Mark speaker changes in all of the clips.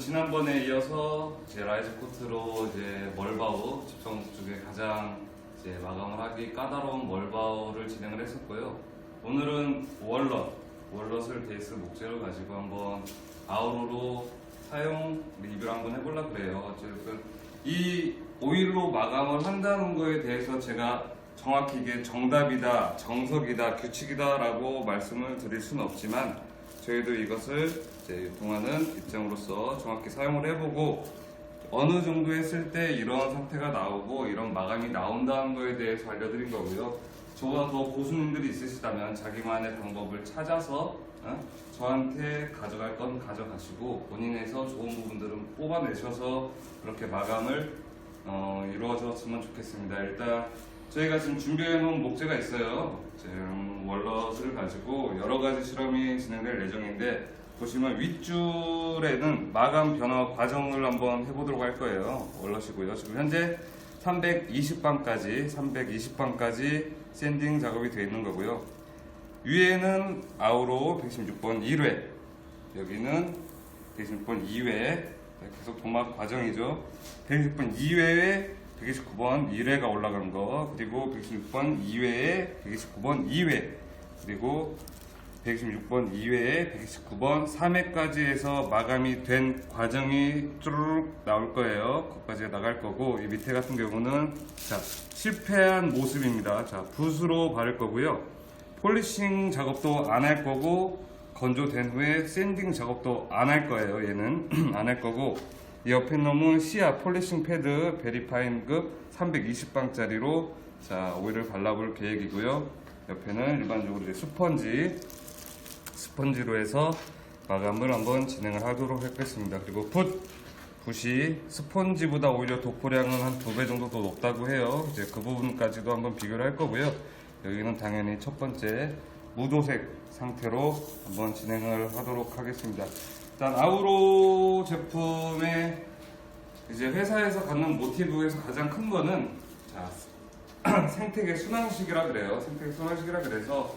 Speaker 1: 지난번에 이어서 이제 라이즈 코트로 이제 멀바우 집정목 중에 가장 이제 마감을 하기 까다로운 멀바우를 진행을 했었고요. 오늘은 월넛을 베이스 목재로 가지고 한번 아우로로 사용 리뷰를 한번 해보려고 그래요. 어쨌든 이 오일로 마감을 한다는 거에 대해서 제가 정확히 이게 정답이다, 정석이다, 규칙이다 라고 말씀을 드릴 수는 없지만 저희도 이것을 이제 유통하는 입장으로서 정확히 사용을 해보고 어느 정도 했을 때 이런 상태가 나오고 이런 마감이 나온다는 거에 대해서 알려드린 거고요. 저보다 더 고수님들이 있으시다면 자기만의 방법을 찾아서 저한테 가져갈 건 가져가시고 본인에서 좋은 부분들은 뽑아내셔서 그렇게 마감을 이루어졌으면 좋겠습니다. 일단 저희가 지금 준비해 놓은 목재가 있어요. 지금 월넛을 가지고 여러 가지 실험이 진행될 예정인데 보시면 윗줄에는 마감 변화 과정을 한번 해보도록 할 거예요. 월넛이고요. 지금 현재 320방까지 샌딩 작업이 되어 있는 거고요. 위에는 아우로 116번 1회, 여기는 116번 2회, 계속 도막 과정이죠. 116번 2회에 129번 1회가 올라간 거, 그리고 116번 2회에 129번 2회, 그리고 126번 2회에 129번 3회까지 해서 마감이 된 과정이 쭈르륵 나올 거예요. 거기까지 나갈 거고, 이 밑에 같은 경우는 자 실패한 모습입니다. 자 붓으로 바를 거고요. 폴리싱 작업도 안 할 거고, 건조된 후에 샌딩 작업도 안 할 거예요. 얘는 안 할 거고, 이 옆에 놈은 시아 폴리싱 패드 베리파인급 320방짜리로 자 오일을 발라볼 계획이고요. 옆에는 일반적으로 이제 스펀지로 해서 마감을 한번 진행을 하도록 하겠습니다. 그리고 붓이 스펀지보다 오히려 도포량은 한 2배 정도 더 높다고 해요. 이제 그 부분까지도 한번 비교를 할 거고요. 여기는 당연히 첫 번째 무도색 상태로 한번 진행을 하도록 하겠습니다. 일단 아우로 제품의 이제 회사에서 갖는 모티브에서 가장 큰 거는 자 생태계 순환식이라 그래요. 생태계 순환식이라 그래서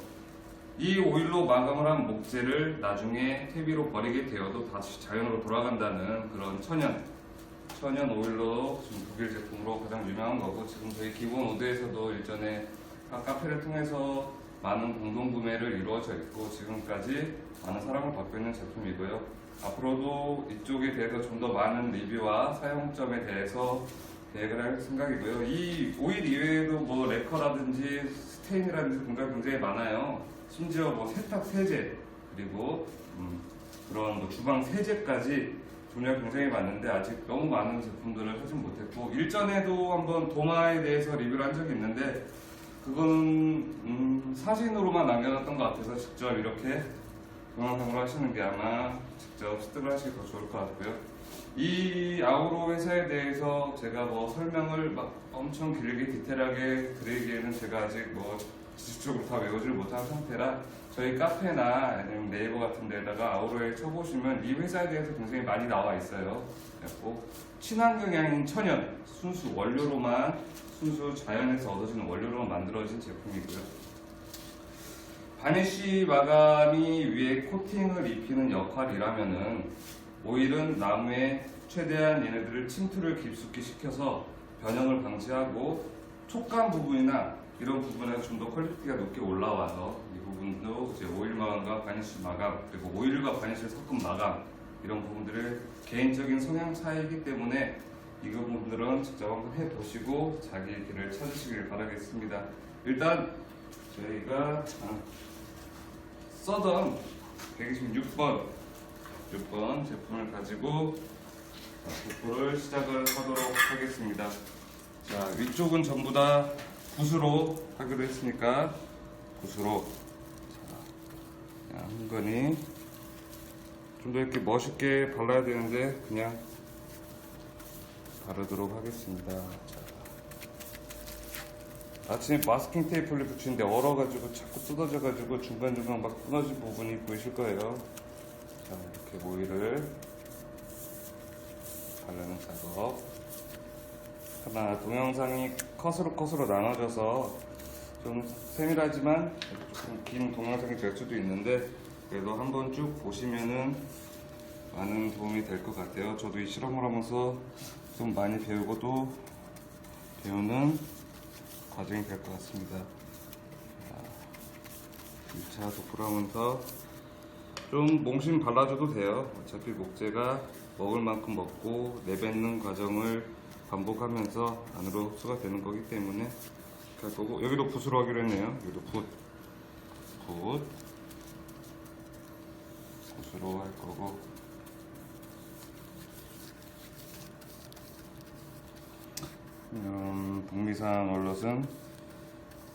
Speaker 1: 이 오일로 마감을 한 목재를 나중에 퇴비로 버리게 되어도 다시 자연으로 돌아간다는 그런 천연 오일로 지금 독일 제품으로 가장 유명한 거고, 지금 저희 기본 오드에서도 일전에 각 카페를 통해서 많은 공동 구매를 이루어져 있고 지금까지 많은 사랑을 받고 있는 제품이고요. 앞으로도 이쪽에 대해서 좀 더 많은 리뷰와 사용점에 대해서 계획을 할 생각이고요. 이 오일 이외에도 뭐 레커라든지 스테인이라든지 굉장히 많아요. 심지어 뭐 세탁 세제, 그리고 그런 뭐 주방 세제까지 종류가 굉장히 많은데 아직 너무 많은 제품들을 하진 못했고, 일전에도 한번 도마에 대해서 리뷰를 한 적이 있는데 그건 사진으로만 남겨놨던 것 같아서 직접 이렇게 동영상으로 하시는 게 아마 직접 습득을 하시기 더 좋을 것 같고요. 이 아우로 회사에 대해서 제가 뭐 설명을 막 엄청 길게 디테일하게 드리기에는 제가 아직 뭐 지식적으로 다 외우질 못한 상태라 저희 카페나 아니면 네이버 같은 데다가 아우로에 쳐보시면 이 회사에 대해서 굉장히 많이 나와 있어요. 그래서 친환경향인 천연 순수 자연에서 얻어지는 원료로만 만들어진 제품이고요. 바니쉬 마감이 위에 코팅을 입히는 역할이라면은 오일은 나무에 최대한 얘네들을 침투를 깊숙이 시켜서 변형을 방지하고 촉감 부분이나 이런 부분에서 좀 더 퀄리티가 높게 올라와서 이 부분도 이제 오일 마감과 바니쉬 마감, 그리고 오일과 바니쉬를 섞은 마감, 이런 부분들을 개인적인 성향 차이이기 때문에 이 부분들은 직접 한번 해보시고 자기 길을 찾으시길 바라겠습니다. 일단 저희가 써던 126번 제품을 가지고 도포를 시작을 하도록 하겠습니다. 자, 위쪽은 전부 다 붓으로 하기로 했으니까 붓으로 한 거니 좀 더 이렇게 멋있게 발라야 되는데 그냥 바르도록 하겠습니다. 자, 아침에 마스킹 테이프를 붙이는데 얼어가지고 자꾸 뜯어져가지고 중간중간 막 끊어진 부분이 보이실 거예요. 자, 이렇게 오일을 바르는 작업. 하나, 동영상이 컷으로 나눠져서 좀 세밀하지만 조금 긴 동영상이 될 수도 있는데 그래도 한번 쭉 보시면은 많은 도움이 될 것 같아요. 저도 이 실험을 하면서 좀 많이 배우고 또 배우는 과정이 될 것 같습니다. 2차 도포를 하면서 좀 몽심 발라줘도 돼요. 어차피 목재가 먹을 만큼 먹고 내뱉는 과정을 반복하면서 안으로 흡수가 되는 거기 때문에 이렇게 할 거고, 여기도 붓으로 하기로 했네요. 여기도 붓으로 할 거고, 북미상 얼럿은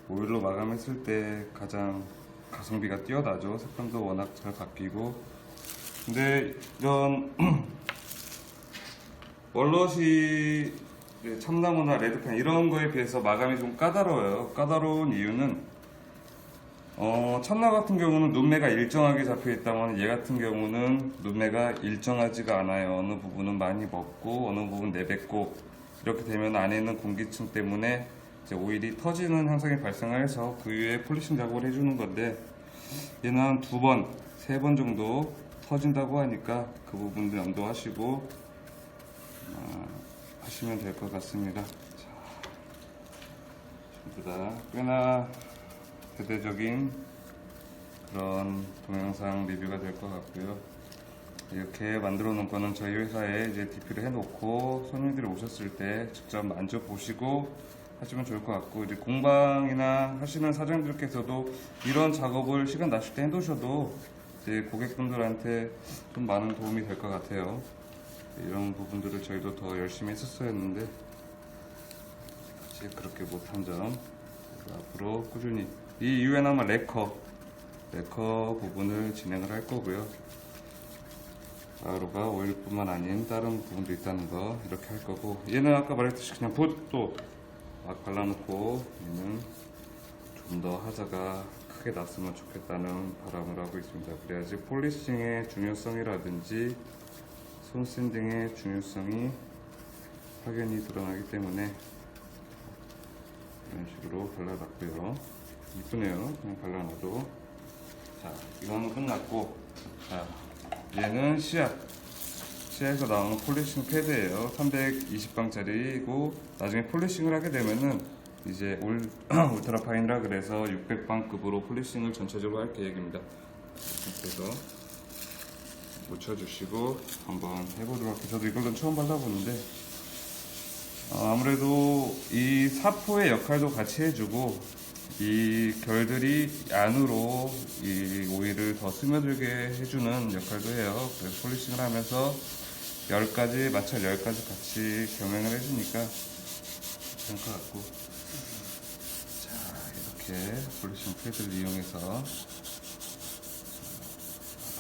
Speaker 1: 오일로 마감했을 때 가장 가성비가 뛰어나죠. 색감도 워낙 잘 바뀌고. 근데 이런 얼럿이 참나무나 레드펜 이런 거에 비해서 마감이 좀 까다로워요. 까다로운 이유는 참나무 같은 경우는 눈매가 일정하게 잡혀 있다면 얘 같은 경우는 눈매가 일정하지가 않아요. 어느 부분은 많이 먹고 어느 부분 내뱉고, 이렇게 되면 안에 있는 공기층 때문에 이제 오일이 터지는 현상이 발생해서 그 이후에 폴리싱 작업을 해주는 건데, 얘는 한 2번, 3번 정도 터진다고 하니까 그 부분도 염두하시고 하시면 될 것 같습니다. 자, 전부 다 꽤나 대대적인 그런 동영상 리뷰가 될 것 같고요. 이렇게 만들어 놓은 거는 저희 회사에 이제 DP를 해놓고 손님들이 오셨을 때 직접 만져보시고 하시면 좋을 것 같고, 이제 공방이나 하시는 사장님들께서도 이런 작업을 시간 나실 때 해두셔도 이제 고객분들한테 좀 많은 도움이 될 것 같아요. 이런 부분들을 저희도 더 열심히 했었어야 했는데 아직 그렇게 못한 점, 앞으로 꾸준히 이 이후에는 아마 레커 부분을 진행을 할 거고요. 가루가 오일뿐만 아닌 다른 부분도 있다는 거 이렇게 할 거고, 얘는 아까 말했듯이 그냥 붓도 막 발라놓고 얘는 좀 더 하자가 크게 났으면 좋겠다는 바람을 하고 있습니다. 그래야지 폴리싱의 중요성이라든지 손 샌딩의 중요성이 확연히 드러나기 때문에 이런 식으로 발라놨고요. 이쁘네요. 그냥 발라놔도. 자, 이거는 끝났고, 자, 얘는 시아에서 나오는 폴리싱 패드예요. 320방짜리고 나중에 폴리싱을 하게 되면은 이제 울트라 파인이라 그래서 600방급으로 폴리싱을 전체적으로 할 계획입니다. 그래서 묻혀주시고 한번 해보도록 할게요. 저도 이걸로 처음 발라보는데 아무래도 이 사포의 역할도 같이 해주고, 이 결들이 안으로 이 오일을 더 스며들게 해주는 역할도 해요. 그래서 폴리싱을 하면서 10가지, 마찰 10가지 같이 경영을 해주니까 괜찮을 것 같고, 자, 이렇게 폴리싱 패드를 이용해서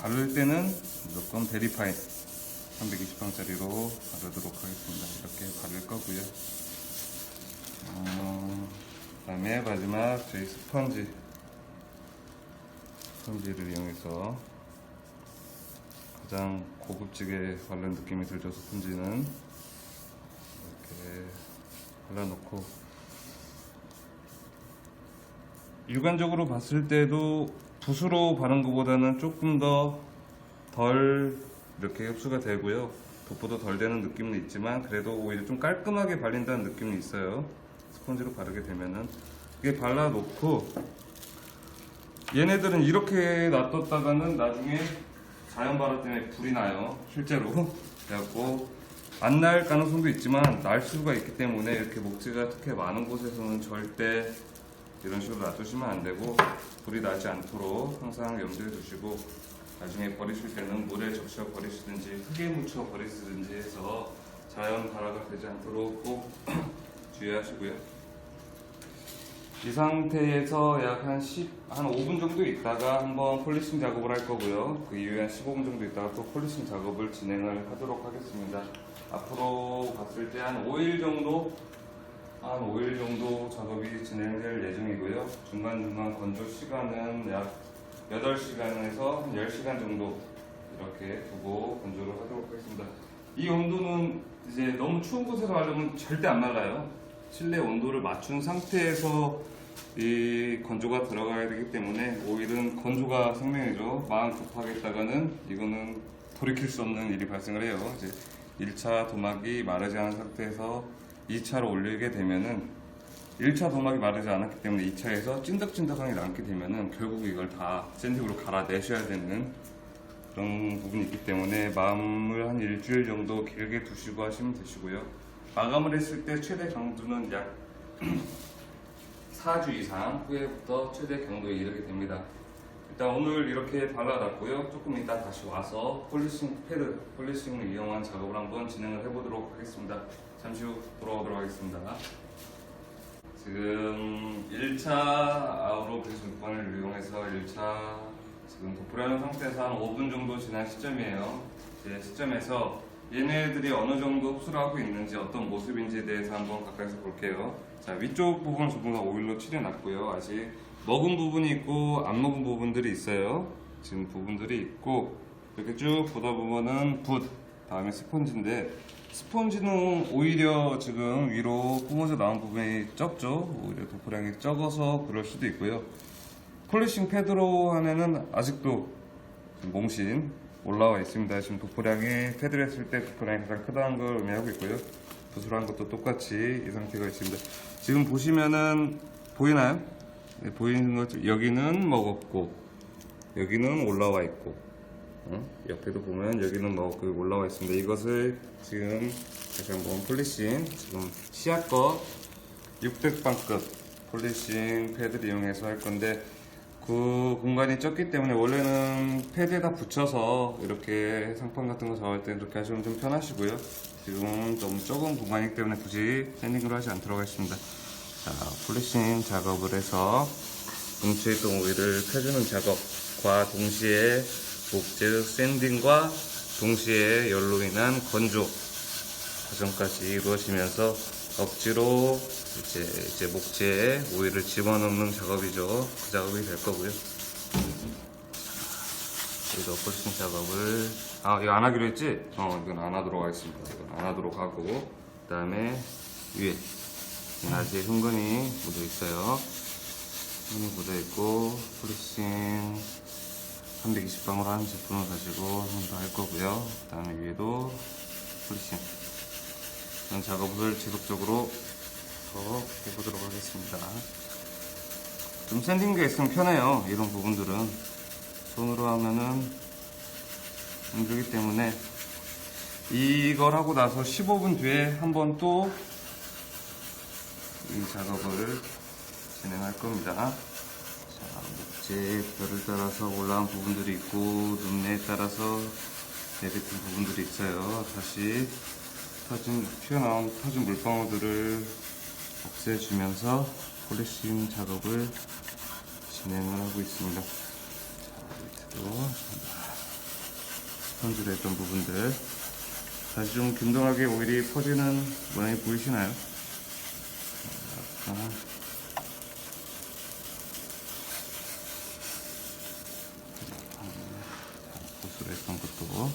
Speaker 1: 바를 때는 무조건 베리파인 320방짜리로 바르도록 하겠습니다. 이렇게 바를 거고요. 그 다음에 마지막 저희 스펀지를 이용해서 가장 고급지게 바른 느낌이 들죠. 스펀지는 이렇게 발라놓고, 육안적으로 봤을 때도 붓으로 바른 것보다는 조금 더 덜 이렇게 흡수가 되고요. 돋보도 덜 되는 느낌은 있지만 그래도 오히려 좀 깔끔하게 발린다는 느낌이 있어요. 스펀지로 바르게 되면은. 이게 발라놓고, 얘네들은 이렇게 놔뒀다가는 나중에 자연 발화 때문에 불이 나요. 실제로. 그래갖고 안 날 가능성도 있지만 날 수가 있기 때문에 이렇게 목재가 특히 많은 곳에서는 절대 이런 식으로 놔두시면 안 되고, 불이 나지 않도록 항상 염두에 두시고, 나중에 버리실 때는 물에 적셔 버리시든지 흙에 묻혀 버리시든지 해서 자연 발화가 되지 않도록 꼭 주의하시고요. 이 상태에서 약 한 5분 정도 있다가 한번 폴리싱 작업을 할 거고요. 그 이후에 한 15분 정도 있다가 또 폴리싱 작업을 진행을 하도록 하겠습니다. 앞으로 봤을 때 한 5일 정도 작업이 진행될 예정이고요. 중간중간 건조 시간은 약 8시간에서 한 10시간 정도 이렇게 두고 건조를 하도록 하겠습니다. 이 온도는 이제 너무 추운 곳에서 하려면 절대 안 말라요. 실내 온도를 맞춘 상태에서 이 건조가 들어가야 되기 때문에 오일은 건조가 생명이죠. 마음 급하겠다가는 이거는 돌이킬 수 없는 일이 발생을 해요. 이제 1차 도막이 마르지 않은 상태에서 2차로 올리게 되면은 1차 도막이 마르지 않았기 때문에 2차에서 찐득찐득하게 남게 되면은 결국 이걸 다 샌딩으로 갈아내셔야 되는 그런 부분이 있기 때문에 마감을 한 일주일 정도 길게 두시고 하시면 되시고요. 마감을 했을 때 최대 강도는 약 4주 이상 후에부터 최대 강도에 이르게 됩니다. 일단 오늘 이렇게 발라놨고요. 조금 이따 다시 와서 폴리싱 패드, 폴리싱을 이용한 작업을 한번 진행을 해보도록 하겠습니다. 잠시 후 돌아오도록 하겠습니다. 지금 1차 아우로 배수관을 이용해서 1차 지금 도포하는 상태에서 한 5분 정도 지난 시점이에요. 이제 시점에서 얘네들이 어느 정도 흡수를 하고 있는지 어떤 모습인지에 대해서 한번 가까이서 볼게요. 자, 위쪽 부분은 전부 다 오일로 칠해놨고요. 아직 먹은 부분이 있고 안 먹은 부분들이 있어요. 지금 부분들이 있고 이렇게 쭉 보다 보면은 붓, 다음에 스펀지인데 스펀지는 오히려 지금 위로 뿜어져 나온 부분이 적죠. 오히려 도포량이 적어서 그럴 수도 있고요. 폴리싱 패드로 하면은 아직도 몽신 올라와 있습니다. 지금 도포량이 패드를 했을 때 도포량이 가장 크다는 걸 의미하고 있고요. 붓으로 한 것도 똑같이 이 상태가 있습니다. 지금 보시면은 보이나요? 네, 보이는 것 여기는 먹었고 여기는 올라와 있고 옆에도 보면 여기는 먹고 올라와 있습니다. 이것을 지금 다시 한번 폴리싱 지금 시약껏 600방급 폴리싱 패드를 이용해서 할 건데 그 공간이 적기 때문에 원래는 패드에다 붙여서 이렇게 상판 같은 거 잡을 때 이렇게 하시면 좀 편하시고요. 지금 좀 적은 공간이기 때문에 굳이 샌딩을 하지 않도록 하겠습니다. 자, 폴리싱 작업을 해서 동시에 또 오일을 펴주는 작업과 동시에 목재 샌딩과 동시에 열로 인한 건조 과정까지 이루어지면서 억지로 이제 목재에 오일을 집어넣는 작업이죠. 그 작업이 될 거고요. 여기도 폴리싱 작업을 이거 안 하기로 했지? 이건 안 하도록 하겠습니다. 이건 안 하도록 하고 그 다음에 위에 아직 흥건이 묻어 있어요. 흥건이 묻어 있고 폴리싱 320방울 하는 제품을 가지고 한 번 더 할 거고요. 그 다음에 위에도 폴리싱 이런 작업을 지속적으로 더 해보도록 하겠습니다. 좀 샌딩기가 있으면 편해요. 이런 부분들은 손으로 하면은 힘들기 때문에 이걸 하고 나서 15분 뒤에 한번 또 이 작업을 진행할 겁니다. 자, 목재 뼈를 따라서 올라온 부분들이 있고 눈매에 따라서 내뱉은 부분들이 있어요. 다시 튀어나온 터진 물방울들을 없애주면서 폴리싱 작업을 진행을 하고 있습니다. 자, 밑에도 스펀지로 했던 부분들 다시 좀 균등하게 오일이 퍼지는 모양이 보이시나요? 보수로 했던 것도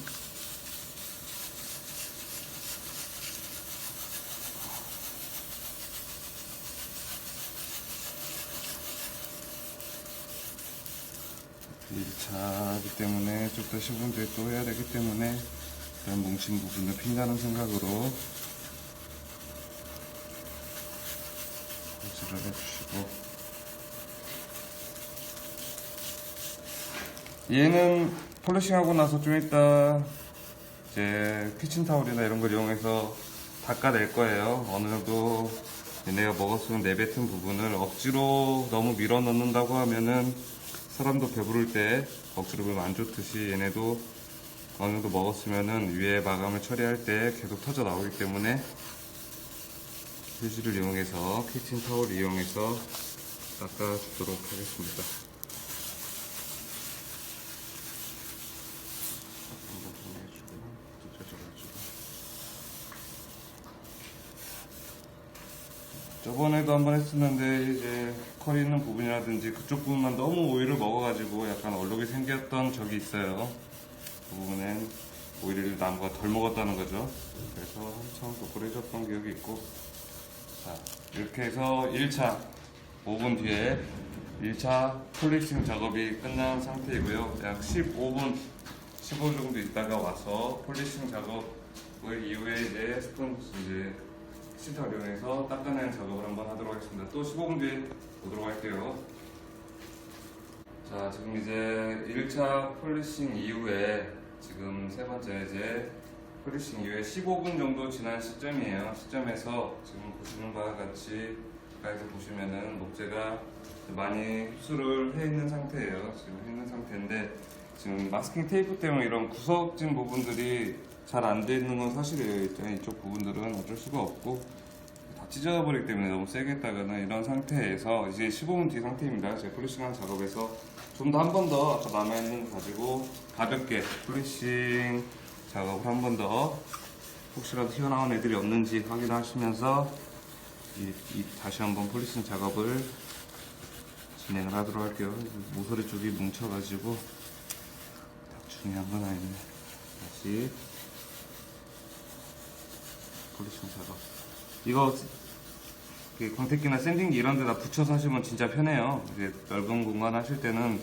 Speaker 1: 일차이기 때문에 좀 더 15분 뒤에 또 해야 되기 때문에 일단 뭉친 부분을 핀다는 생각으로 보수를 해주시고 얘는 폴리싱 하고 나서 좀 이따 이제 키친타올이나 이런 걸 이용해서 닦아낼 거예요. 어느 정도 얘네가 먹었으면 내뱉은 부분을 억지로 너무 밀어 넣는다고 하면은 사람도 배부를 때 억지로 그러면 안 좋듯이 얘네도 어느 정도 먹었으면은 위에 마감을 처리할 때 계속 터져 나오기 때문에 휴지를 이용해서 키친타올을 이용해서 닦아주도록 하겠습니다. 저번에도 한번 했었는데 이제 컬 있는 부분이라든지 그쪽 부분만 너무 오일을 먹어가지고 약간 얼룩이 생겼던 적이 있어요. 그 부분엔 오일을 나무가 덜 먹었다는 거죠. 그래서 한참 도포를 해줬던 기억이 있고, 자 이렇게 해서 1차 5분 뒤에 1차 폴리싱 작업이 끝난 상태이고요. 약 15분 15분 정도 있다가 와서 폴리싱 작업을 이후에 이제 스펀지 이제 시트를 이용해서 닦아내는 작업을 한번 하도록 하겠습니다. 또 15분 뒤에 보도록 할게요. 자, 지금 이제 1차 폴리싱 이후에 지금 세 번째 이제 폴리싱 이후에 15분 정도 지난 시점이에요. 시점에서 지금 보시는 바와 같이 가까이서 보시면은 목재가 많이 흡수를 해 있는 상태예요. 지금 해 있는 상태인데 지금 마스킹 테이프 때문에 이런 구석진 부분들이 잘 안 돼 있는 건 사실이에요. 일단 이쪽 부분들은 어쩔 수가 없고 다 찢어버리기 때문에 너무 세게 했다가는 이런 상태에서 이제 15분 뒤 상태입니다. 제가 폴리싱한 작업에서 좀 더 한 번 더 아까 남아있는 거 가지고 가볍게 폴리싱 작업을 한 번 더 혹시라도 튀어나온 애들이 없는지 확인하시면서 다시 한번 폴리싱 작업을 진행을 하도록 할게요. 모서리 쪽이 뭉쳐가지고 딱 중요한 건 아니네. 다시 폴리싱 작업. 이거 광택기나 샌딩기 이런 데다 붙여서 하시면 진짜 편해요. 이제 넓은 공간 하실 때는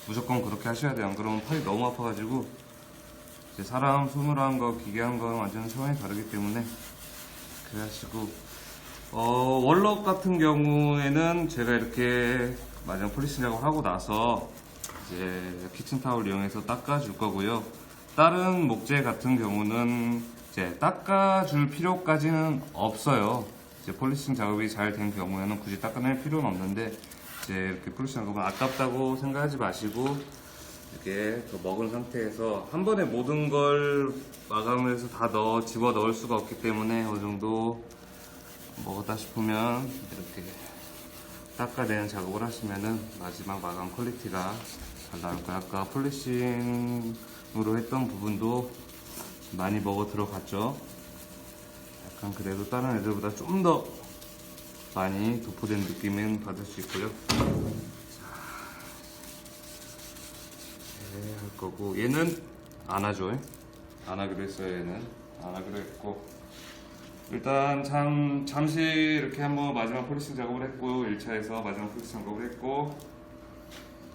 Speaker 1: 무조건 그렇게 하셔야 돼요. 안 그러면 팔이 너무 아파가지고 이제 사람 손으로 한 거, 기계 한 거는 완전 차원이 다르기 때문에 그래 하시고 월럭 같은 경우에는 제가 이렇게 마지막 폴리싱 작업을 하고 나서 이제 키친타올 이용해서 닦아줄 거고요. 다른 목재 같은 경우는 이제 닦아줄 필요까지는 없어요. 이제 폴리싱 작업이 잘 된 경우에는 굳이 닦아낼 필요는 없는데 이제 이렇게 폴리싱 작업은 아깝다고 생각하지 마시고 이렇게 먹은 상태에서 한 번에 모든 걸 마감을 해서 다 집어 넣을 수가 없기 때문에 어느 정도 먹었다 싶으면 이렇게 닦아내는 작업을 하시면은 마지막 마감 퀄리티가 잘 나올 거예요. 아까 폴리싱으로 했던 부분도 많이 먹어 들어갔죠. 약간 그래도 다른 애들보다 좀 더 많이 도포된 느낌은 받을 수 있고요. 할 거고 얘는 안 하죠. 안 하기로 했어요. 얘는 안 하기로 했고 일단 잠시 이렇게 한번 마지막 폴리싱 작업을 했고 1차에서 마지막 폴리싱 작업을 했고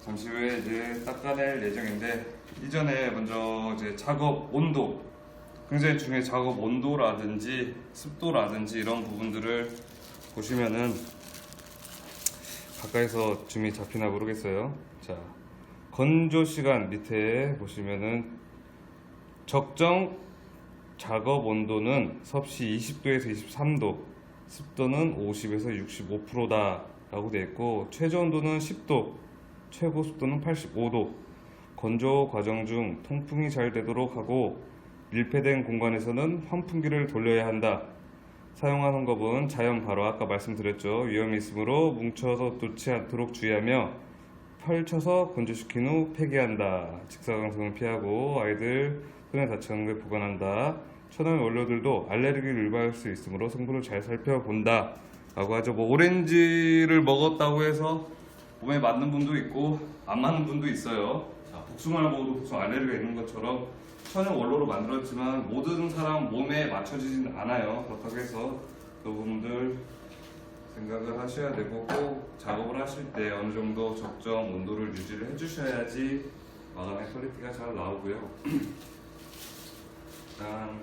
Speaker 1: 잠시 후에 이제 닦아낼 예정인데 이전에 먼저 이제 작업 온도 굉장히 중요해. 작업 온도라든지 습도라든지 이런 부분들을 보시면은 가까이서 줌이 잡히나 모르겠어요. 자, 건조 시간 밑에 보시면은 적정 작업 온도는 섭씨 20도에서 23도, 습도는 50에서 65%다 라고 되어 있고 최저 온도는 10도, 최고 습도는 85도. 건조 과정 중 통풍이 잘 되도록 하고 밀폐된 공간에서는 환풍기를 돌려야 한다. 사용한 헝겊은 자연 발화, 아까 말씀드렸죠. 위험이 있으므로 뭉쳐서 놓지 않도록 주의하며 펼쳐서 건조시킨 후 폐기한다. 직사광선을 피하고 아이들 손에 닿지 않는 걸 보관한다. 천연 원료들도 알레르기를 유발할 수 있으므로 성분을 잘 살펴본다 라고 하죠. 뭐 오렌지를 먹었다고 해서 몸에 맞는 분도 있고 안 맞는 분도 있어요. 자, 복숭아를 먹어도 복숭아 알레르기가 있는 것처럼 천연 원료로 만들었지만 모든 사람 몸에 맞춰지진 않아요. 그렇다고 해서 그 부분들 생각을 하셔야 되고 꼭 작업을 하실 때 어느 정도 적정 온도를 유지를 해주셔야지 마감의 퀄리티가 잘 나오고요. 일단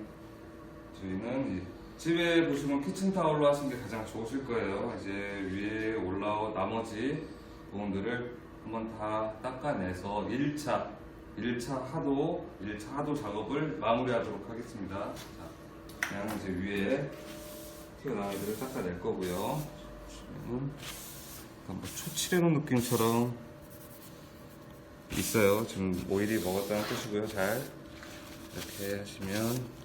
Speaker 1: 저희는 집에 보시면 키친타올로 하시는 게 가장 좋으실 거예요. 이제 위에 올라온 나머지 부분들을 한번 다 닦아내서 1차 하도 작업을 마무리하도록 하겠습니다. 자, 그냥 이제 위에 튀어나온 애들을 닦아낼 거고요. 보시면은 뭐 초칠해놓은 느낌처럼 있어요. 지금 오일이 먹었다는 뜻이고요. 잘 이렇게 하시면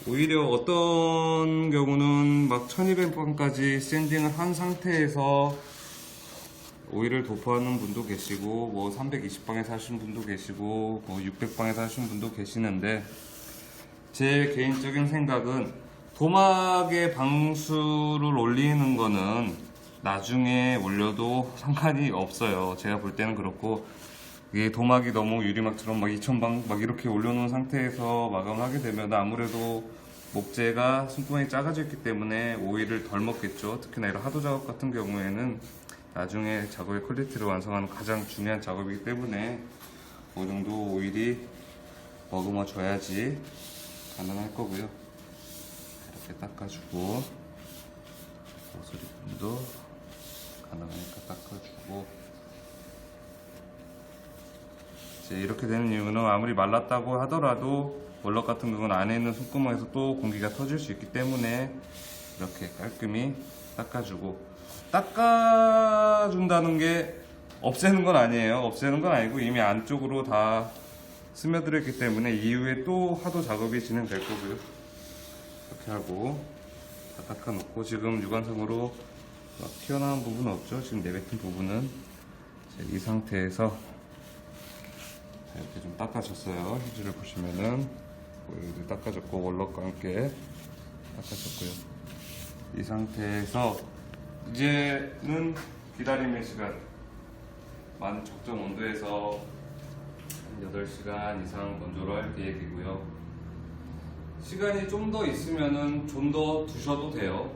Speaker 1: 오히려 어떤 경우는 막 1200번까지 샌딩을 한 상태에서 오일을 도포하는 분도 계시고 뭐 320방에서 하시는 분도 계시고 뭐 600방에서 하시는 분도 계시는데 제 개인적인 생각은 도막의 방수를 올리는 거는 나중에 올려도 상관이 없어요. 제가 볼 때는 그렇고 이게 도막이 너무 유리막처럼 막 2000방 막 이렇게 올려놓은 상태에서 마감을 하게 되면 아무래도 목재가 숨구멍이 작아져 있기 때문에 오일을 덜 먹겠죠. 특히나 이런 하도 작업 같은 경우에는 나중에 작업의 퀄리티를 완성하는 가장 중요한 작업이기 때문에 그 정도 오일이 머금어 줘야지 가능할 거고요. 이렇게 닦아주고, 모서리 부분도 가능하니까 닦아주고. 이제 이렇게 되는 이유는 아무리 말랐다고 하더라도 월럭 같은 경우는 안에 있는 손구멍에서 또 공기가 터질 수 있기 때문에 이렇게 깔끔히 닦아주고, 닦아준다는 게 없애는 건 아니에요. 없애는 건 아니고 이미 안쪽으로 다 스며들었기 때문에 이후에 또 하도 작업이 진행될 거고요. 이렇게 하고 다 닦아놓고, 지금 유관상으로 막 튀어나온 부분은 없죠. 지금 내뱉은 부분은 이제 이 상태에서 이렇게 좀 닦아줬어요. 휴지를 보시면은 여기 닦아줬고, 월럭과 함께 닦아줬고요. 이 상태에서 이제는 기다림의 시간, 만 적정 온도에서 한 8시간 이상 건조를 할 계획이고요. 시간이 좀 더 있으면은 좀 더 두셔도 돼요.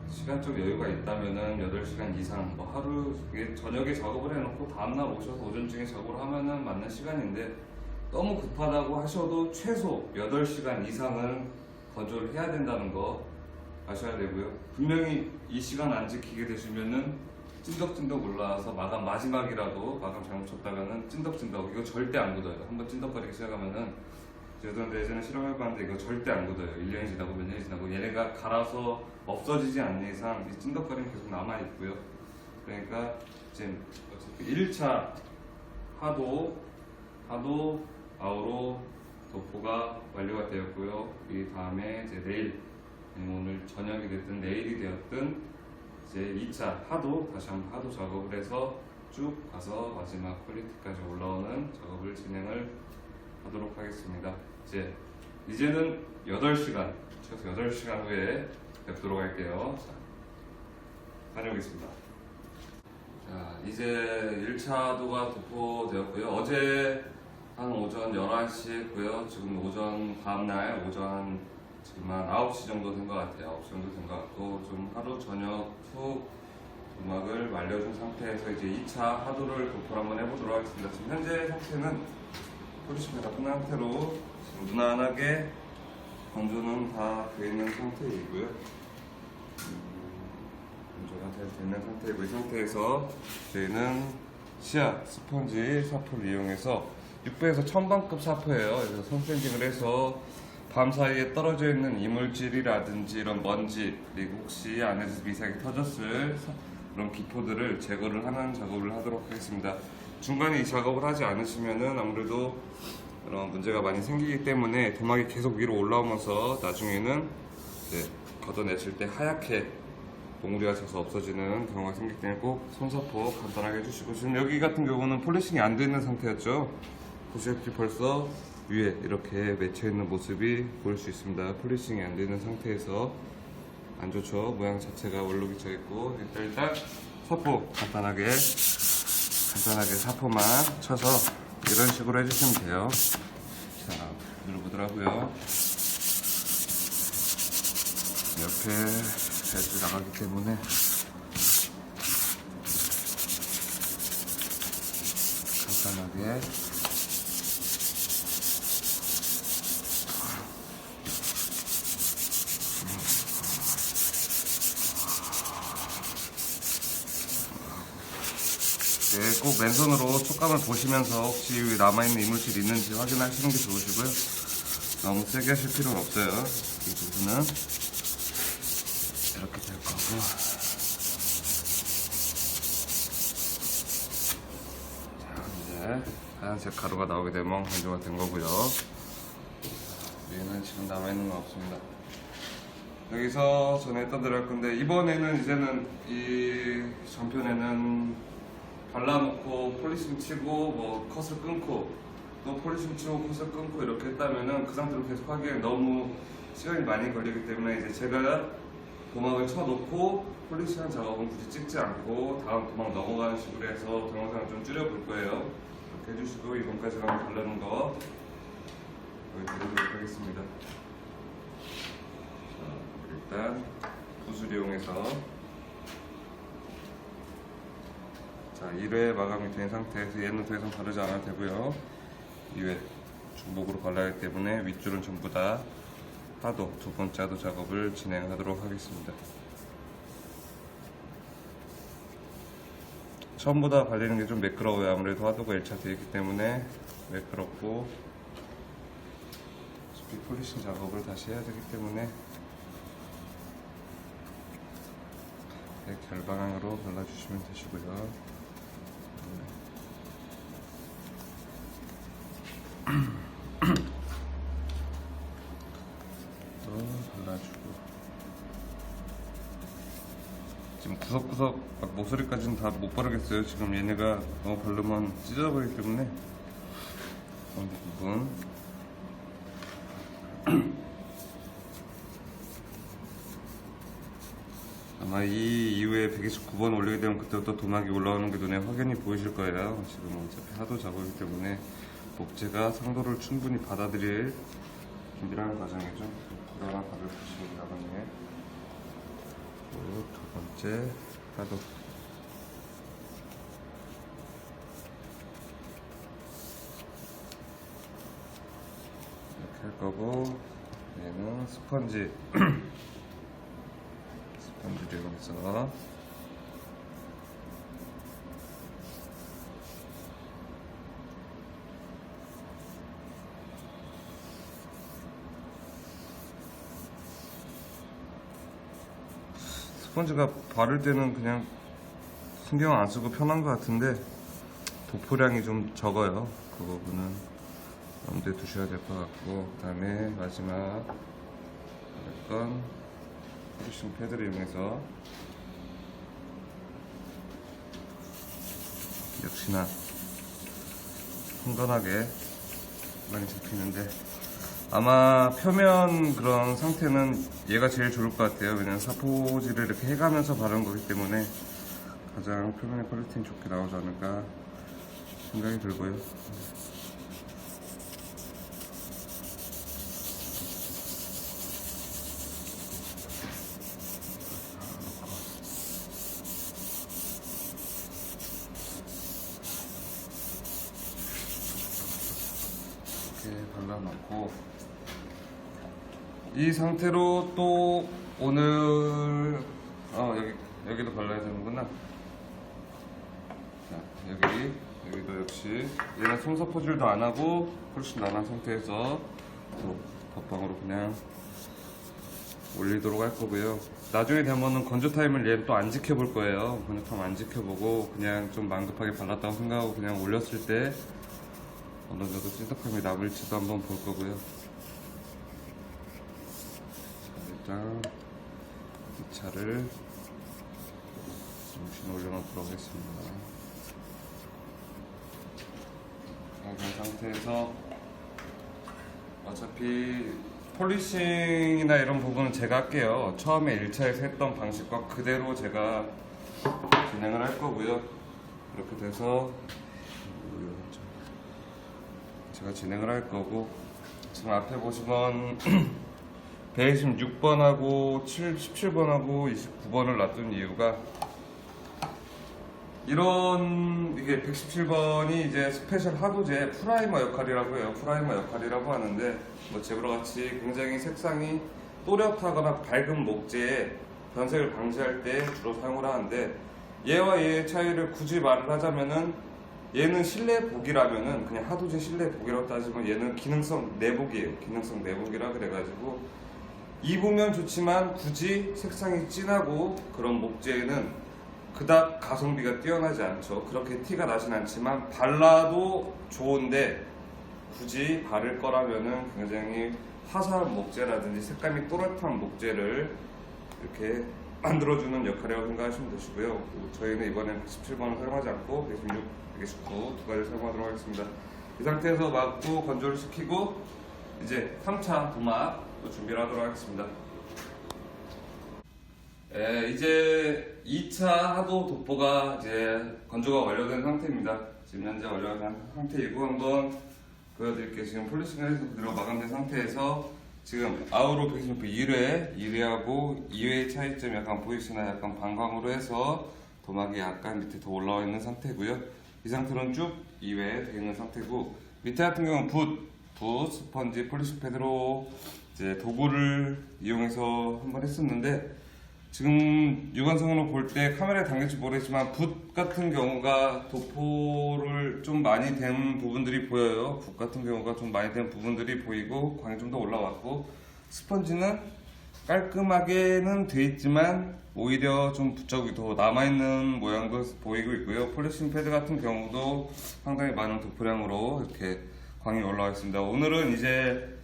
Speaker 1: 시간적 여유가 있다면은 8시간 이상, 뭐 하루 저녁에 작업을 해놓고 다음날 오셔서 오전 중에 작업을 하면은 맞는 시간인데, 너무 급하다고 하셔도 최소 8시간 이상은 건조를 해야 된다는 거 아셔야 되고요. 분명히 이 시간 안 지키게 되시면은 찐덕찐덕 올라와서 마감 마지막이라도 마감 잘못 쳤다가는 찐덕찐덕, 이거 절대 안 굳어요. 한번 찐덕거리기 시작하면은, 저도 예전에 실험해봤는데 이거 절대 안 굳어요. 1년이 지나고 몇 년이 지나고 얘네가 갈아서 없어지지 않는 이상 이 찐덕거림이 계속 남아있고요. 그러니까 지금 어차피 1차 하도 아우로 도포가 완료가 되었고요. 이 다음에 이제 내일, 오늘 저녁이 됐든 내일이 되었든 이제 2차 하도, 다시 한번 하도 작업을 해서 쭉 가서 마지막 퀄리티까지 올라오는 작업을 진행을 하도록 하겠습니다. 이제는 8시간, 최소 8시간 후에 뵙도록 할게요. 자, 다녀오겠습니다. 자, 이제 1차도가 도포되었고요. 어제 한 오전 11시 했고요. 지금 오전, 다음날 오전 지금 한 9시 정도 된 것 같아요. 9시 정도 된 것 같고, 좀 하루 저녁 후 도막을 말려준 상태에서 이제 2차 하도를 도포를 한번 해보도록 하겠습니다. 지금 현재 상태는 폴리싱이 다 끝난 상태로 지금 무난하게 건조는 다 되어 있는 상태이고요. 건조가 잘 되는 상태이고, 이 상태에서 저희는 시아 스펀지 사포를 이용해서 600에서 1000방급 사포예요. 그래서 선샌딩을 해서 밤 사이에 떨어져 있는 이물질이라든지 이런 먼지, 그리고 혹시 안에서 미세하게 터졌을 그런 기포들을 제거를 하는 작업을 하도록 하겠습니다. 중간에 이 작업을 하지 않으시면은 아무래도 그런 문제가 많이 생기기 때문에 도막이 계속 위로 올라오면서 나중에는 이제 걷어내실 때 하얗게 봉우리가 져서 없어지는 경우가 생기기 때문에 꼭 손사포 간단하게 해주시고, 지금 여기 같은 경우는 폴리싱이 안 되어 있는 상태였죠. 보시다시피 벌써 위에 이렇게 맺혀있는 모습이 보일 수 있습니다. 폴리싱이 안 되어 있는 상태에서 안 좋죠. 모양 자체가 원록이 져 있고. 일단 사포 간단하게 사포만 쳐서 이런 식으로 해주시면 돼요. 자, 부들부들하고요. 옆에 애들이 나가기 때문에 간단하게 꼭 맨손으로 촉감을 보시면서 혹시 남아있는 이물질이 있는지 확인하시는 게 좋으시고요. 너무 세게 하실 필요는 없어요. 이 부분은 이렇게 될 거고. 자, 이제 하얀색 가루가 나오게 되면 건조가 된 거고요. 위에는 지금 남아있는 건 없습니다. 여기서 전에 했던 대로 할 건데, 이번에는 이제는 이 전편에는 발라놓고 폴리싱 치고 뭐 컷을 끊고 또 폴리싱 치고 컷을 끊고 이렇게 했다면은 그 상태로 계속 하기에 너무 시간이 많이 걸리기 때문에, 이제 제가 도막을 쳐놓고 폴리싱한 작업은 굳이 찍지 않고 다음 도막 넘어가는 식으로 해서 동영상을 좀 줄여볼 거예요. 이렇게 해주시고, 이번까지 한번 바르는 거 여기 드리도록 하겠습니다. 자, 일단 붓을 이용해서, 자, 1회 마감이 된 상태에서 얘는 더 이상 바르지 않아도 되고요. 2회 중복으로 발라야 하기 때문에 윗줄은 전부 다 하도, 두 번째 하도 작업을 진행하도록 하겠습니다. 처음보다 발리는 게 좀 매끄러워요. 아무래도 하도가 1차 되어 있기 때문에 매끄럽고, 스피드 폴리싱 작업을 다시 해야 되기 때문에 결방향으로 발라주시면 되시고요. 또 발라주고, 지금 구석구석 막 모서리까지는 다 못 바르겠어요. 지금 얘네가 너무 바르면 찢어버리기 때문에 가운데 부분 아마 이 이후에 129번 올리게 되면 그때부터 도막이 올라오는 게 눈에 확연히 보이실 거예요. 지금은 어차피 하도 작업이기 때문에 목재가 상도를 충분히 받아들일 준비하는 과정이죠. 그러나 가볍게 나가네. 두 번째 하도. 이렇게 할 거고, 얘는 스펀지. 스펀지를 이용해서 스펀지가 바를 때는 그냥 신경 안 쓰고 편한 것 같은데 도포량이 좀 적어요. 그 부분은 염두에 두셔야 될 것 같고, 그 다음에 마지막 건 폴리싱 패드를 이용해서 역시나 흥건하게 많이 잡히는데, 아마 표면 그런 상태는 얘가 제일 좋을 것 같아요. 왜냐면 사포질을 이렇게 해가면서 바른 거기 때문에 가장 표면의 퀄리티는 좋게 나오지 않을까 생각이 들고요. 이렇게 발라놓고, 이 상태로 또 오늘 여기도 발라야 되는구나. 자, 여기도 역시 얘는 손사포질도 안 하고 훨씬 나은 상태에서 또 덧방으로 그냥 올리도록 할 거고요. 나중에 되면은 건조 타임을 얘는 또 안 지켜볼 거예요. 건조 타임 안 지켜보고 그냥 좀 망급하게 발랐다고 생각하고 그냥 올렸을 때 어느 정도 찐득함이 남을지도 한번 볼 거고요. 일단 2차를 정신 올려놓도록 하겠습니다. 이런 상태에서 어차피 폴리싱이나 이런 부분은 제가 할게요. 처음에 1차에서 했던 방식과 그대로 제가 진행을 할 거고요. 이렇게 돼서 제가 진행을 할 거고, 지금 앞에 보시면 126번하고 17번하고 29번을 놔둔 이유가, 이게 117번이 이제 스페셜 하도제 프라이머 역할이라고 해요. 프라이머 역할이라고 하는데, 뭐 제브라 같이 굉장히 색상이 또렷하거나 밝은 목재에 변색을 방지할 때 주로 사용을 하는데, 얘와 얘의 차이를 굳이 말을 하자면은, 얘는 실내복이라면은 그냥 하도제 실내복이라고 따지면 얘는 기능성 내복이에요. 기능성 내복이라 그래가지고 입으면 좋지만 굳이 색상이 진하고 그런 목재에는 그닥 가성비가 뛰어나지 않죠. 그렇게 티가 나진 않지만 발라도 좋은데, 굳이 바를 거라면은 굉장히 화사한 목재라든지 색감이 또렷한 목재를 이렇게 만들어주는 역할이라고 생각하시면 되시고요. 저희는 이번엔 17번을 사용하지 않고 116, 119 두 가지를 사용하도록 하겠습니다. 이 상태에서 막고 건조를 시키고 이제 3차 도막 준비를 하도록 하겠습니다. 이제 2차 하도 도포가 이제 건조가 완료된 상태입니다. 지금 현재 완료된 상태이고, 한번 보여드릴게요. 지금 폴리싱을 해서 그대로 마감된 상태에서 지금 아우로 121회, 2회의 차이점이 약간 보이시나 약간 반광으로 해서 도막이 약간 밑에 더 올라와 있는 상태고요. 이 상태로는 쭉 2회 되어 있는 상태고, 밑에 같은 경우는 붓, 스펀지, 폴리시 패드로 이제 도구를 이용해서 한번 했었는데 지금 육안성으로 볼 때 카메라에 담길지 모르겠지만 붓 같은 경우가 도포를 좀 많이 된 부분들이 보여요. 붓 같은 경우가 좀 많이 된 부분들이 보이고 광이 좀 더 올라왔고 스펀지는 깔끔하게는 돼 있지만 오히려 좀 부쩍이 더 남아있는 모양도 보이고 있고요. 폴리싱 패드 같은 경우도 상당히 많은 도포량으로 이렇게 광이 올라와 있습니다. 오늘은 이제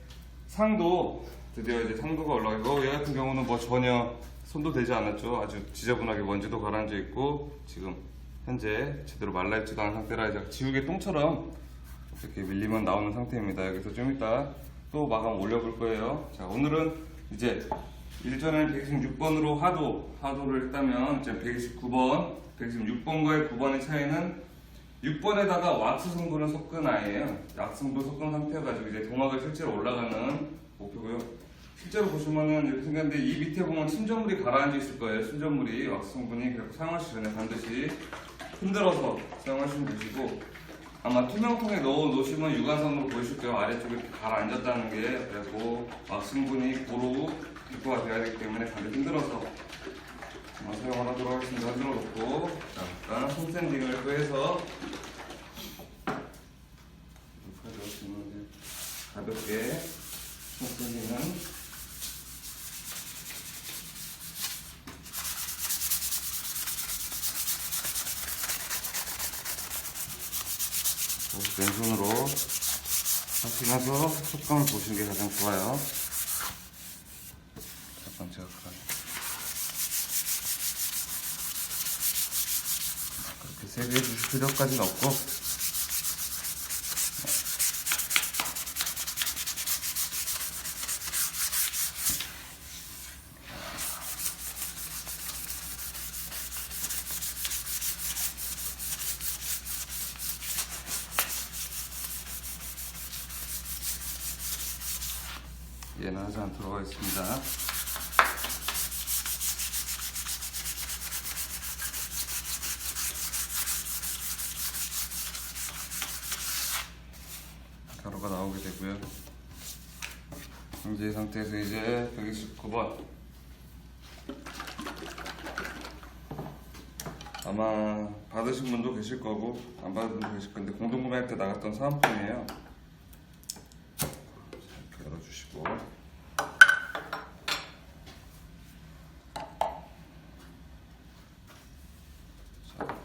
Speaker 1: 상도 드디어 이제 상도가 올라가고 얘 같은 경우는 뭐 전혀 손도 대지 않았죠. 아주 지저분하게 먼지도 가라앉아 있고 지금 현재 제대로 말라있지도 않은 상태라 이제 지우개 똥처럼 이렇게 밀리면 나오는 상태입니다. 여기서 좀 이따 또 마감 올려볼 거예요. 자, 오늘은 이제 일전에는 126번으로 하도를 했다면 이제 129번과의 9번의 차이는 6번에다가 왁스 성분을 섞은 아이예요. 왁스 성분을 섞은 상태여가지고 이제 도막을 실제로 올라가는 목표고요. 실제로 보시면은 이렇게 생겼는데 이 밑에 보면 침전물이 가라앉아 있을 거예요. 침전물이 왁스 성분이. 그래서 사용하시기 전에 반드시 흔들어서 사용하시면 되시고 아마 투명통에 넣어 놓으시면 육안선으로 보이실 거예요. 아래쪽에 이렇게 가라앉았다는 게. 그리고 왁스 성분이 고루 기포가 돼야 되기 때문에 반드시 흔들어서 사용을 하도록 하겠습니다. 흔들어 놓고 잠깐 손 샌딩을 또 해서 가볍게 손 샌딩은 왼손으로 하시면서 속감을 보시는 게 가장 좋아요. 잠깐 제가 그렇게 세게 해주실 필요까지는 없고 얘는 하지 않도록 하겠습니다. 가루가 나오게 되고요. 현재 상태에서 이제 129번 아마 받으신 분도 계실 거고 안 받은 분도 계실 건데 공동구매할 때 나갔던 사은품이에요. 이렇게 열어주시고 자,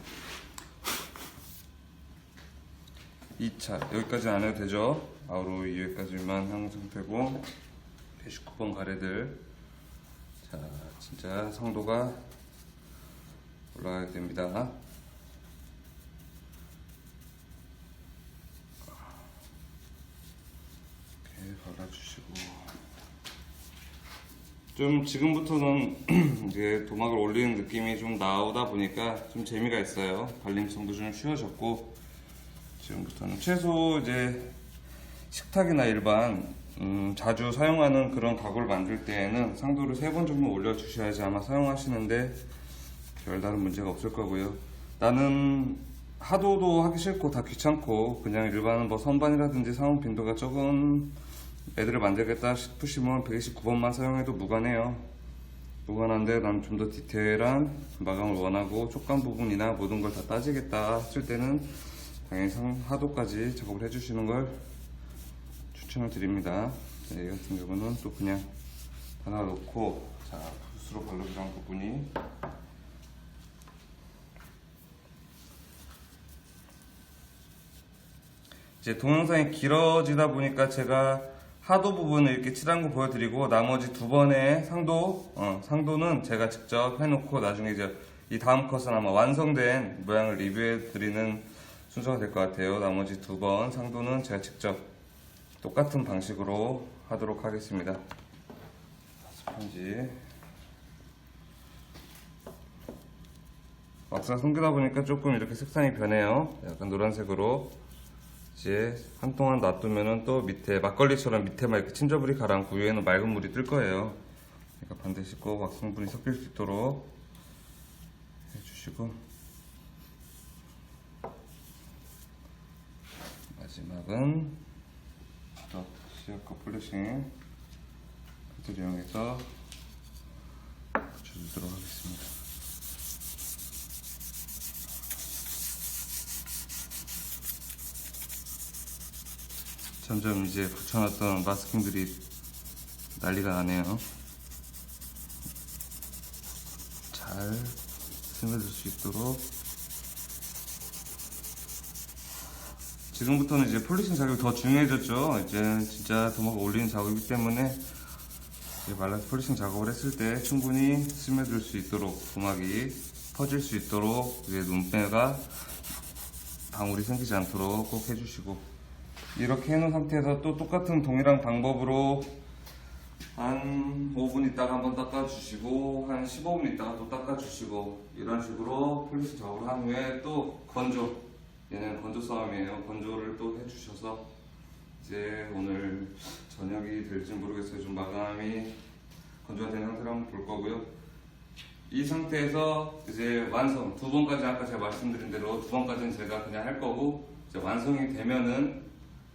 Speaker 1: 2차 여기까지 안 해도 되죠. 아우로 2회까지만 한 상태고 119번 가래들 자 진짜 성도가 올라가야 됩니다. 이렇게 발라주시고 좀 지금부터는 이제 도막을 올리는 느낌이 좀 나오다 보니까 좀 재미가 있어요. 발림성도 좀 쉬워졌고 지금부터는 최소 이제 식탁이나 일반 자주 사용하는 그런 가구를 만들 때에는 상도를 3번 정도 올려주셔야지 아마 사용하시는데 별다른 문제가 없을 거고요. 나는 하도도 하기 싫고 다 귀찮고 그냥 일반 뭐 선반이라든지 사용 빈도가 적은 애들을 만들겠다 싶으시면 129번만 사용해도 무관해요. 무관한데 난 좀 더 디테일한 마감을 원하고 촉감 부분이나 모든 걸 다 따지겠다 했을 때는 당연히 하도까지 작업을 해주시는 걸 추천을 드립니다. 이 같은 경우는 또 그냥 하나 놓고 자 붓으로 발라주는 부분이 이제 동영상이 길어지다 보니까 제가 하도 부분을 이렇게 칠한 거 보여드리고 나머지 2번의 상도는 제가 직접 해놓고 나중에 이제 이 다음 컷은 아마 완성된 모양을 리뷰해드리는 순서가 될 것 같아요. 나머지 2번 상도는 제가 직접 똑같은 방식으로 하도록 하겠습니다. 스펀지 막상 숨기다 보니까 조금 이렇게 색상이 변해요. 약간 노란색으로 이제 한동안 놔두면은 또 밑에 막걸리처럼 밑에만 이렇게 침저물이 가라앉고 위에는 맑은 물이 뜰 거예요. 그러니까 반드시 꼭 왁스성분이 섞일 수 있도록 해주시고 마지막은 또 시어커 폴리싱 패드를 이용해서 붙여주도록 하겠습니다. 점점 이제 붙여놨던 마스킹들이 난리가 나네요. 잘 스며들 수 있도록. 지금부터는 이제 폴리싱 작업이 더 중요해졌죠. 이제 진짜 도마가 올리는 작업이기 때문에 이제 말라서 폴리싱 작업을 했을 때 충분히 스며들 수 있도록, 도막이 퍼질 수 있도록 이제 눈매가 방울이 생기지 않도록 꼭 해주시고, 이렇게 해놓은 상태에서 또 똑같은 동일한 방법으로 한 5분 있다가 한번 닦아주시고, 한 15분 있다가 또 닦아주시고, 이런 식으로 폴리싱 작업을 한 후에 또 건조, 얘는 건조 싸움이에요. 건조를 또 해주셔서 이제 오늘 저녁이 될지 모르겠어요. 좀 마감이 건조가 된 상태로 한번 볼 거고요. 이 상태에서 이제 완성, 2번까지 아까 제가 말씀드린 대로 2번까지는 제가 그냥 할 거고, 이제 완성이 되면은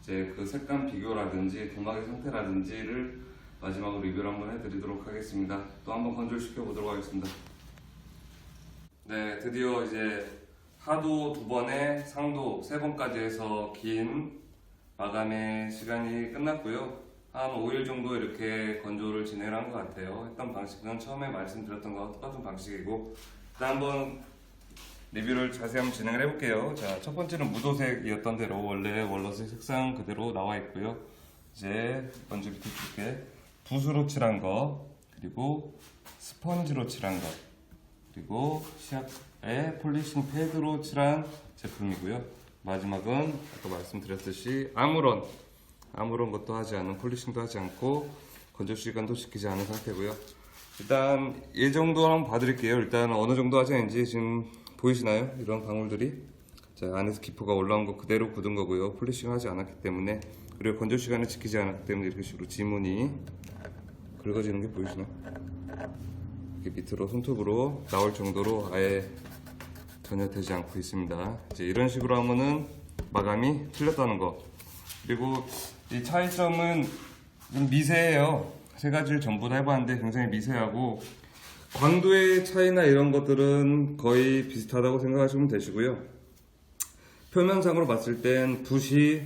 Speaker 1: 이제 그 색감 비교라든지 도막의 상태라든지를 마지막으로 리뷰를 한번 해드리도록 하겠습니다. 또 한번 건조를 시켜보도록 하겠습니다. 네, 드디어 이제 하도 2번에 상도 3번까지 해서 긴 마감의 시간이 끝났고요. 한 5일 정도 이렇게 건조를 진행한 것 같아요. 했던 방식은 처음에 말씀드렸던 거와 똑같은 방식이고, 일단 한번 리뷰를 자세히 한번 진행을 해볼게요. 자, 첫 번째는 무도색이었던 대로 원래 월러스 색상 그대로 나와 있고요. 이제 먼저 밑에 줄게 붓으로 칠한 거, 그리고 스펀지로 칠한 거, 그리고 시약의 폴리싱 패드로 칠한 제품이고요. 마지막은 아까 말씀드렸듯이 아무런 것도 하지 않은, 폴리싱도 하지 않고 건조 시간도 지키지 않은 상태고요. 일단 이 정도 한번 봐드릴게요. 일단 어느 정도 하지 않은지 지금 보이시나요? 이런 방울들이. 자, 안에서 기포가 올라온 거 그대로 굳은 거고요. 폴리싱 하지 않았기 때문에, 그리고 건조 시간을 지키지 않았기 때문에 이렇게 식으로 지문이 긁어지는 게 보이시나요? 이렇게 밑으로 손톱으로 나올 정도로 아예 전혀 되지 않고 있습니다. 이제 이런 식으로 하면은 마감이 틀렸다는 거. 그리고 이 차이점은 좀 미세해요. 3가지를 전부 다 해봤는데 굉장히 미세하고, 광도의 차이나 이런 것들은 거의 비슷하다고 생각하시면 되시고요. 표면상으로 봤을 땐 붓이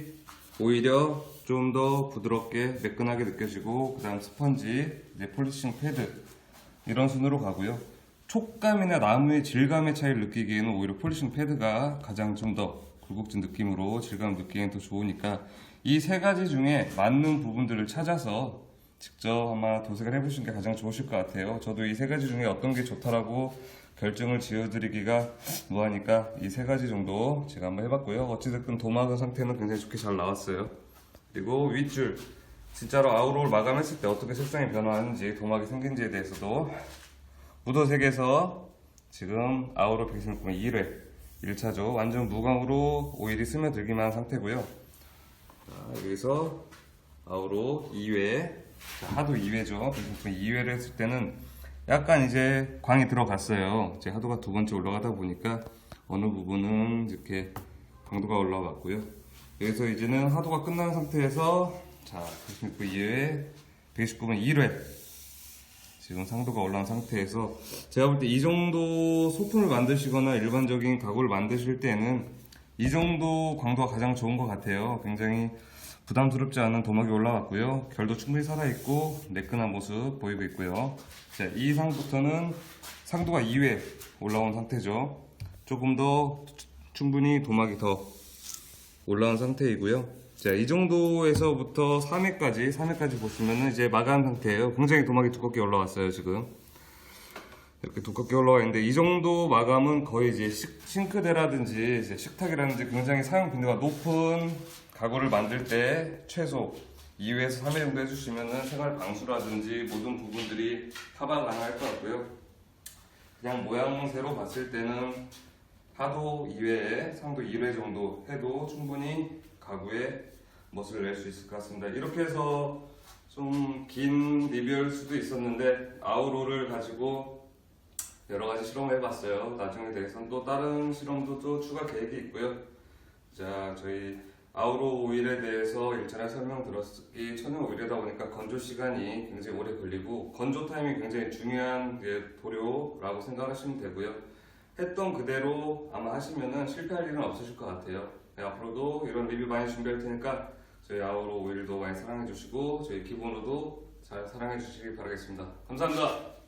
Speaker 1: 오히려 좀 더 부드럽게 매끈하게 느껴지고, 그 다음 스펀지, 이제 폴리싱 패드 이런 순으로 가고요. 촉감이나 나무의 질감의 차이를 느끼기에는 오히려 폴리싱 패드가 가장 좀 더 굴곡진 느낌으로 질감을 느끼기엔 더 좋으니까, 이 3가지 중에 맞는 부분들을 찾아서 직접 아마 도색을 해보시는 게 가장 좋으실 것 같아요. 저도 이 3가지 중에 어떤 게 좋다라고 결정을 지어드리기가 뭐하니까 이 3가지 정도 제가 한번 해봤고요. 어찌됐든 도마가 상태는 굉장히 좋게 잘 나왔어요. 그리고 윗줄, 진짜로 아우로를 마감했을 때 어떻게 색상이 변화하는지, 도막이 생긴지에 대해서도 무도색에서 지금 아우로 116번 1회 1차죠. 완전 무광으로 오일이 스며들기만 한 상태고요. 자, 여기서 아우로 2회, 하도 2회죠. 116번 2회를 했을 때는 약간 이제 광이 들어갔어요. 이제 하도가 2번째 올라가다 보니까 어느 부분은 이렇게 광도가 올라왔고요. 여기서 이제는 하도가 끝난 상태에서, 자, 116번 2회, 119번 1회 지금 상도가 올라온 상태에서, 제가 볼 때 이 정도 소품을 만드시거나 일반적인 가구를 만드실 때는 이 정도 광도가 가장 좋은 것 같아요. 굉장히 부담스럽지 않은 도막이 올라왔고요. 결도 충분히 살아있고 매끈한 모습 보이고 있고요. 자, 이 이상부터는 상도가 2회 올라온 상태죠. 조금 더 충분히 도막이 더 올라온 상태이고요. 자, 이 정도에서부터 3회까지 보시면은 이제 마감 상태예요. 굉장히 도막이 두껍게 올라왔어요. 지금 이렇게 두껍게 올라와 있는데, 이 정도 마감은 거의 이제 싱크대라든지 이제 식탁이라든지 굉장히 사용 빈도가 높은 가구를 만들 때 최소 2회에서 3회 정도 해주시면은 생활 방수라든지 모든 부분들이 커버 가능할 것 같고요. 그냥 모양새로 봤을 때는 하도 2회에 상도 1회 정도 해도 충분히 가구에 멋을 낼 수 있을 것 같습니다. 이렇게 해서 좀 긴 리뷰일 수도 있었는데, 아우로를 가지고 여러 가지 실험을 해봤어요. 나중에 대해서는 또 다른 실험도 또 추가 계획이 있고요. 자, 저희 아우로 오일에 대해서 일전에 설명드렸기 천연 오일이다 보니까 건조 시간이 굉장히 오래 걸리고 건조 타임이 굉장히 중요한 도료라고 생각하시면 되고요. 했던 그대로 아마 하시면은 실패할 일은 없으실 것 같아요. 네, 앞으로도 이런 리뷰 많이 준비할 테니까 저희 아우로 오일도 많이 사랑해 주시고 저희 기본으로도 잘 사랑해 주시기 바라겠습니다. 감사합니다.